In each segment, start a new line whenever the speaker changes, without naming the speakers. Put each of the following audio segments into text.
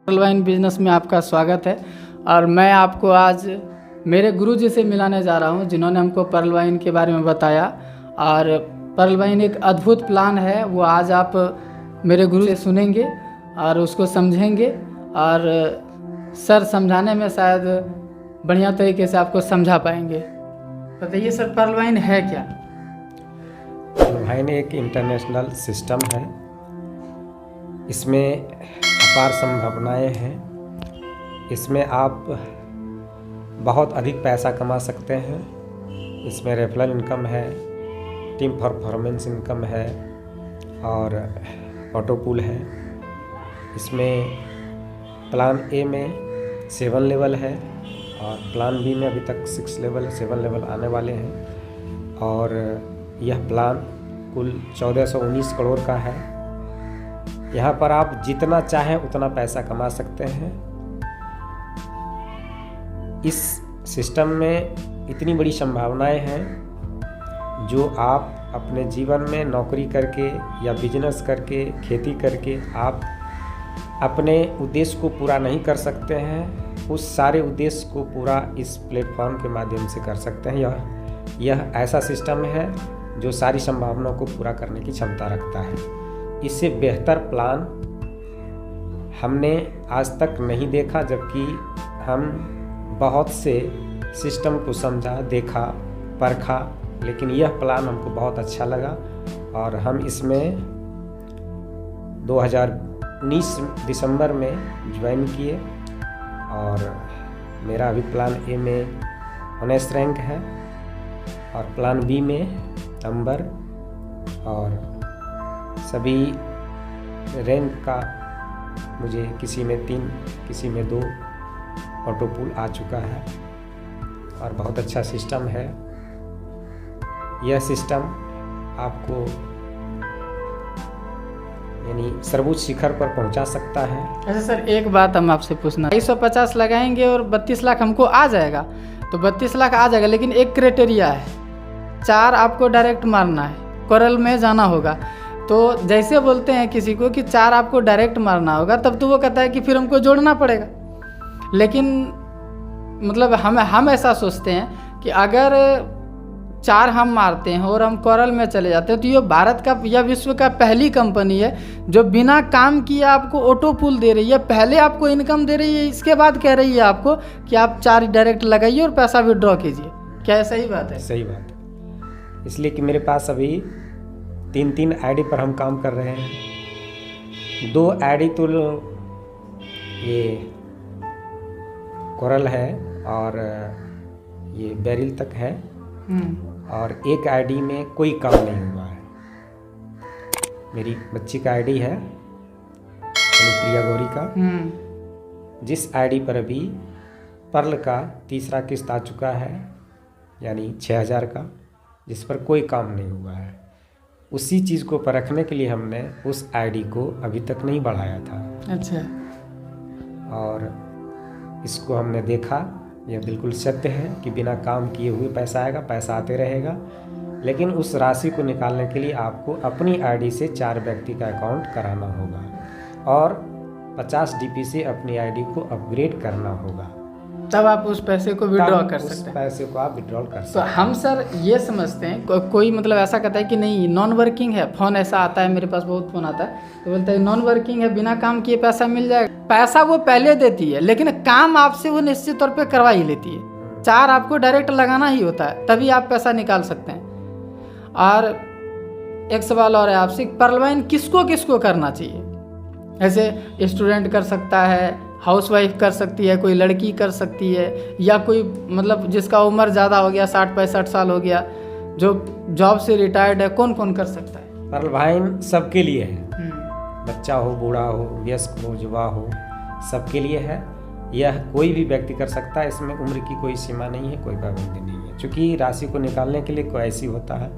Perl wine business में आपका स्वागत है। और मैं आपको आज मेरे गुरुजी से मिलाने जा रहा हूं, जिन्होंने हमको पर्ल वाइन के बारे में बताया। और पर्ल वाइन एक अद्भुत प्लान है, वो आज आप मेरे गुरु से सुनेंगे और उसको समझेंगे। और सर समझाने में शायद बढ़िया तरीके से आपको समझा पाएंगे। बताइए सर, पर्ल वाइन है क्या?
पर्ल वाइन एक इंटरनेशनल सिस्टम है। इसमें अपार संभावनाएं हैं। इसमें आप बहुत अधिक पैसा कमा सकते हैं। इसमें रेफरल इनकम है, टीम परफॉर्मेंस इनकम है और ऑटो पूल है। इसमें प्लान ए में 7 लेवल है और प्लान बी में अभी तक 6 लेवल 7 लेवल आने वाले हैं। और यह प्लान कुल 1419 करोड़ का है। यहाँ पर आप जितना चाहें उतना पैसा कमा सकते हैं। इस सिस्टम में इतनी बड़ी संभावनाएं हैं जो आप अपने जीवन में नौकरी करके या बिजनेस करके, खेती करके आप अपने उद्देश्य को पूरा नहीं कर सकते हैं। उस सारे उद्देश्य को पूरा इस प्लेटफॉर्म के माध्यम से कर सकते हैं। यह ऐसा सिस्टम है जो सारी संभावनाओं को पूरा करने की क्षमता रखता है। इससे बेहतर प्लान हमने आज तक नहीं देखा, जबकि हम बहुत से सिस्टम को समझा, देखा, परखा, लेकिन यह प्लान हमको बहुत अच्छा लगा और हम इसमें 2019 दिसंबर में ज्वाइन किए। और मेरा अभी प्लान ए में ऑनेस्ट रैंक है और प्लान बी में नंबर और सभी रैंक का मुझे किसी में 3 किसी में 2 ऑटो पूल आ चुका है और बहुत अच्छा सिस्टम है। यह सिस्टम आपको यानी सर्वोच्च शिखर पर पहुंचा सकता है।
अच्छा सर, एक बात हम आपसे पूछना, 250 लगाएंगे और 32 लाख हमको आ जाएगा, तो 32 लाख आ जाएगा, लेकिन एक क्राइटेरिया है, 4 आपको डायरेक्ट मारना है, कोरल में जाना होगा। तो जैसे बोलते हैं किसी को कि 4 आपको डायरेक्ट मारना होगा, तब तो वो कहता है कि फिर हमको जोड़ना पड़ेगा। लेकिन मतलब हम ऐसा सोचते हैं कि अगर 4 हम मारते हैं और हम कोरल में चले जाते हैं, तो ये भारत का या विश्व का पहली कंपनी है जो बिना काम किए आपको ऑटो पूल दे रही है। पहले आपको इनकम दे रही है, इसके बाद कह रही है आपको कि आप 4 डायरेक्ट लगाइए और पैसा विड्रॉ कीजिए। क्या सही बात है?
सही बात है। इसलिए कि मेरे पास अभी 3 आईडी पर हम काम कर रहे हैं। 2 आईडी तो ये कोरल है और ये बैरिल तक है और एक आईडी में कोई काम नहीं हुआ है। मेरी बच्ची का आईडी है प्रिया गौरी का, जिस आईडी पर अभी पर्ल का 3रा किस्त आ चुका है, यानी 6000 का, जिस पर कोई काम नहीं हुआ है। उसी चीज़ को परखने के लिए हमने उस आईडी को अभी तक नहीं बढ़ाया था।
अच्छा।
और इसको हमने देखा, यह बिल्कुल सत्य है कि बिना काम किए हुए पैसा आएगा, पैसा आते रहेगा। लेकिन उस राशि को निकालने के लिए आपको अपनी आईडी से 4 व्यक्ति का अकाउंट कराना होगा और 50 DP से अपनी आईडी को अपग्रेड करना होगा,
तब आप उस पैसे को विड्रॉ कर सकते हैं।
पैसे को आप विड्रॉ कर सकते
हैं। तो हम सर ये समझते हैं, कोई मतलब ऐसा कहता है कि नहीं नॉन वर्किंग है, फ़ोन ऐसा आता है, मेरे पास बहुत फ़ोन आता है, तो बोलता है नॉन वर्किंग है, बिना काम किए पैसा मिल जाएगा। पैसा वो पहले देती है, लेकिन काम आपसे वो निश्चित तौर पे करवा ही लेती है। 4 आपको डायरेक्ट लगाना ही होता है, तभी आप पैसा निकाल सकते हैं। और एक सवाल और है आपसे, पर्ल वाइन किसको किसको करना चाहिए? ऐसे स्टूडेंट कर सकता है, हाउसवाइफ कर सकती है, कोई लड़की कर सकती है, या कोई मतलब जिसका उम्र ज़्यादा हो गया, 60-65 साल हो गया, जो जॉब से रिटायर्ड है, कौन कौन कर सकता है?
पर्ल वाइन सबके लिए है। बच्चा हो, बूढ़ा हो, वयस्क हो, युवा हो, सबके लिए है। यह कोई भी व्यक्ति कर सकता है। इसमें उम्र की कोई सीमा नहीं है, कोई पाबंदी नहीं है, क्योंकि राशि को निकालने के लिए कोई ऐसी होता है।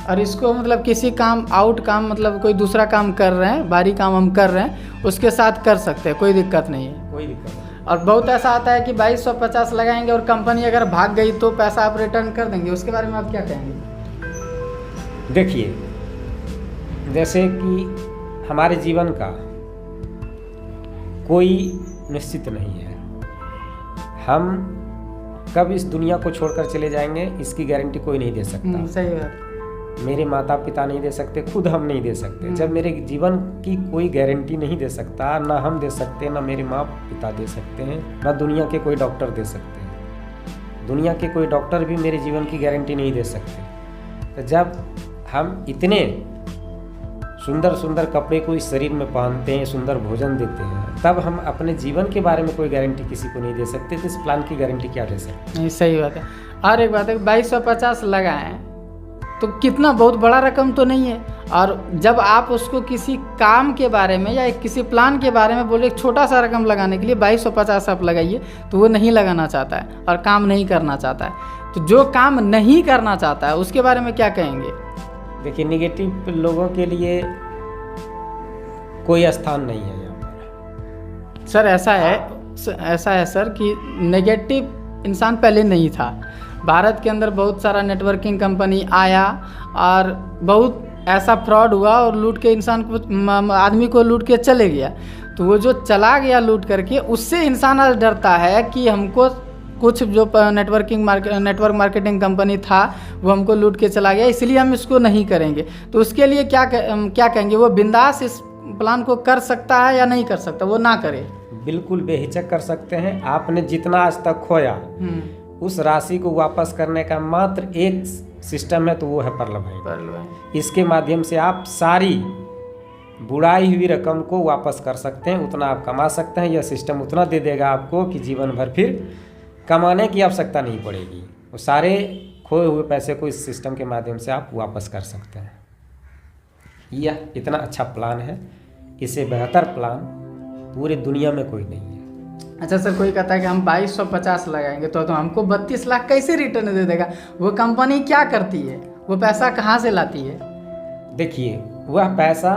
और इसको मतलब किसी काम मतलब कोई दूसरा काम कर रहे हैं, बारी काम हम कर रहे हैं, उसके साथ कर सकते हैं, कोई दिक्कत नहीं है।
कोई दिक्कत नहीं।
और बहुत ऐसा आता है कि 2250 लगाएंगे और कंपनी अगर भाग गई तो पैसा आप रिटर्न कर देंगे, उसके बारे में आप क्या कहेंगे?
देखिए, जैसे कि हमारे जीवन का कोई निश्चित नहीं है। हम कब इस दुनिया को छोड़कर चले जाएंगे इसकी गारंटी कोई नहीं दे सकता।
सही बात।
मेरे माता पिता नहीं दे सकते, खुद हम नहीं दे सकते। जब मेरे जीवन की कोई गारंटी नहीं दे सकता, ना हम दे सकते, ना मेरे माँ पिता दे सकते हैं, ना दुनिया के कोई डॉक्टर दे सकते हैं। दुनिया के कोई डॉक्टर भी मेरे जीवन की गारंटी नहीं दे सकते। तो जब हम इतने सुंदर सुंदर कपड़े को इस शरीर में पहनते हैं, सुंदर भोजन देते हैं, तब हम अपने जीवन के बारे में कोई गारंटी किसी को नहीं दे सकते। तो इस प्लान की गारंटी क्या दे सकते?
नहीं, सही बात है। और एक बात है, 2250 लगाएं तो कितना बहुत बड़ा रकम तो नहीं है। और जब आप उसको किसी काम के बारे में या किसी प्लान के बारे में बोले एक छोटा सा रकम लगाने के लिए 2250 आप लगाइए, तो वो नहीं लगाना चाहता है और काम नहीं करना चाहता है। तो जो काम नहीं करना चाहता है उसके बारे में क्या कहेंगे?
देखिए, निगेटिव लोगों के लिए कोई स्थान नहीं है यहाँ पर।
सर ऐसा है सर कि नेगेटिव इंसान पहले नहीं था। भारत के अंदर बहुत सारा नेटवर्किंग कंपनी आया और बहुत ऐसा फ्रॉड हुआ और लूट के इंसान को, आदमी को लूट के चले गया। तो वो जो चला गया लूट करके, उससे इंसान आज डरता है कि हमको कुछ जो नेटवर्क मार्केटिंग कंपनी था वो हमको लूट के चला गया, इसलिए हम इसको नहीं करेंगे। तो उसके लिए क्या कहेंगे? वो बिंदास इस प्लान को कर सकता है या नहीं कर सकता? वो ना करे।
बिल्कुल बेहिचक कर सकते हैं। आपने जितना आज तक खोया उस राशि को वापस करने का मात्र एक सिस्टम है, तो वो है परलभाई। इसके माध्यम से आप सारी बुड़ाई हुई रकम को वापस कर सकते हैं। उतना आप कमा सकते हैं। यह सिस्टम उतना दे देगा आपको कि जीवन भर फिर कमाने की आवश्यकता नहीं पड़ेगी। वो सारे खोए हुए पैसे को इस सिस्टम के माध्यम से आप वापस कर सकते हैं। यह इतना अच्छा प्लान है, इससे बेहतर प्लान पूरी दुनिया में कोई नहीं है।
अच्छा सर, कोई कहता है कि हम 2250 लगाएंगे तो हमको 32 लाख कैसे रिटर्न दे देगा? वो कंपनी क्या करती है? वो पैसा कहाँ से लाती है?
देखिए, वह पैसा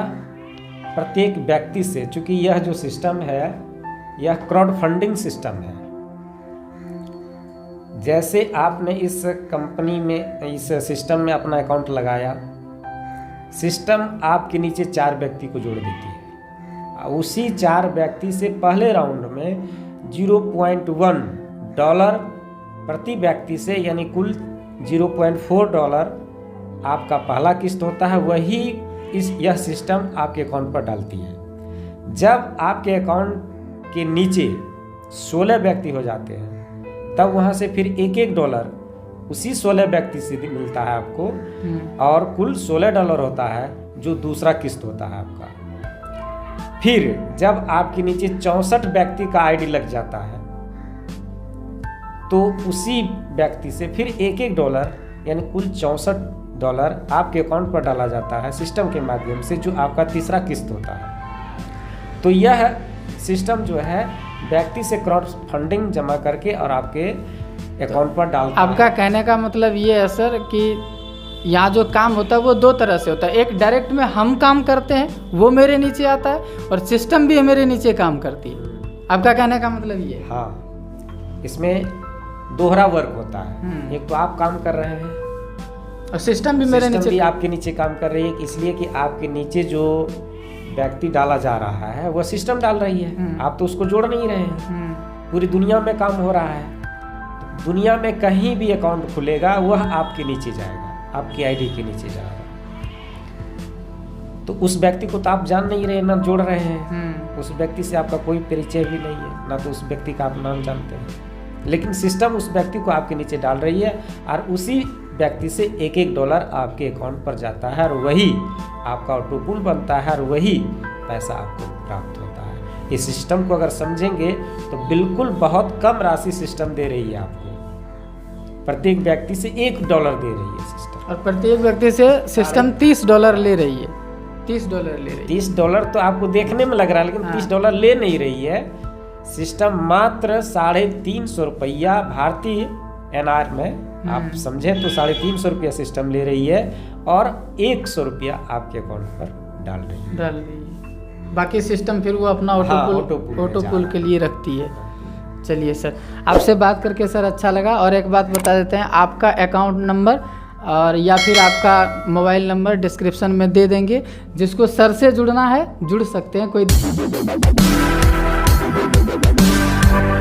प्रत्येक व्यक्ति से, चूंकि यह जो सिस्टम है यह क्राउड फंडिंग सिस्टम है। जैसे आपने इस कंपनी में, इस सिस्टम में अपना अकाउंट लगाया, सिस्टम आपके नीचे 4 व्यक्ति को जोड़ देती है। उसी 4 व्यक्ति से पहले राउंड में 0.1 डॉलर प्रति व्यक्ति से, यानी कुल 0.4 डॉलर आपका पहला किस्त होता है। वही यह सिस्टम आपके अकाउंट पर डालती है। जब आपके अकाउंट के नीचे 16 व्यक्ति हो जाते हैं, तब वहाँ से फिर 1-1 डॉलर उसी 16 व्यक्ति से मिलता है आपको, और कुल 16 डॉलर होता है जो दूसरा किस्त होता है आपका। फिर जब आपके नीचे 64 व्यक्ति का आईडी लग जाता है, तो उसी व्यक्ति से फिर 1-1 डॉलर, यानी कुल 64 डॉलर आपके अकाउंट पर डाला जाता है सिस्टम के माध्यम से, जो आपका तीसरा किस्त होता है। तो यह सिस्टम जो है व्यक्ति से क्राउड फंडिंग जमा करके और आपके अकाउंट पर डालता है।
आपका कहने का मतलब ये है सर कि यहाँ जो काम होता है वो 2 तरह से होता है। एक डायरेक्ट में हम काम करते हैं, वो मेरे नीचे आता है, और सिस्टम भी मेरे नीचे काम करती है। आपका कहने का मतलब ये है?
हाँ, इसमें दोहरा वर्क होता है। एक तो आप काम कर रहे हैं
और सिस्टम भी मेरे नीचे,
भी आपके नीचे काम कर रही है, इसलिए कि आपके नीचे जो व्यक्ति डाला जा रहा है वह सिस्टम डाल रही है। आप तो उसको जोड़ नहीं रहे हैं। पूरी दुनिया में काम हो रहा है। दुनिया में कहीं भी अकाउंट खुलेगा वह आपके नीचे जाएगा, आपकी आईडी के नीचे जाएगा। तो उस व्यक्ति को तो आप जान नहीं रहे, ना जोड़ रहे हैं। उस व्यक्ति से आपका कोई परिचय भी नहीं है, ना तो उस व्यक्ति का आप नाम जानते हैं। लेकिन सिस्टम उस व्यक्ति को आपके नीचे डाल रही है, और उसी व्यक्ति से 1-1 डॉलर आपके अकाउंट पर जाता है, और वही आपका ऑटोपूल बनता है, और वही पैसा आपको प्राप्त होता है। इस सिस्टम को अगर समझेंगे तो बिल्कुल बहुत कम राशि सिस्टम दे रही है आपको। प्रत्येक व्यक्ति से $1 दे रही है सिस्टम,
और प्रत्येक व्यक्ति से सिस्टम $30 ले रही है। $30 ले रही है।
$30 तो आपको देखने में लग रहा है, लेकिन $30 ले नहीं रही है। सिस्टम मात्र 350 रुपया भारतीय NR में आप समझे तो 350 रुपया सिस्टम ले रही है, और 100 रुपया आपके अकाउंट पर डाल रही है।
बाकी सिस्टम फिर वो अपना ऑटोपूल के लिए रखती है। चलिए सर, आपसे बात करके सर अच्छा लगा। और एक बात बता देते हैं, आपका अकाउंट नंबर और या फिर आपका मोबाइल नंबर डिस्क्रिप्शन में दे देंगे। जिसको सर से जुड़ना है जुड़ सकते हैं, कोई है।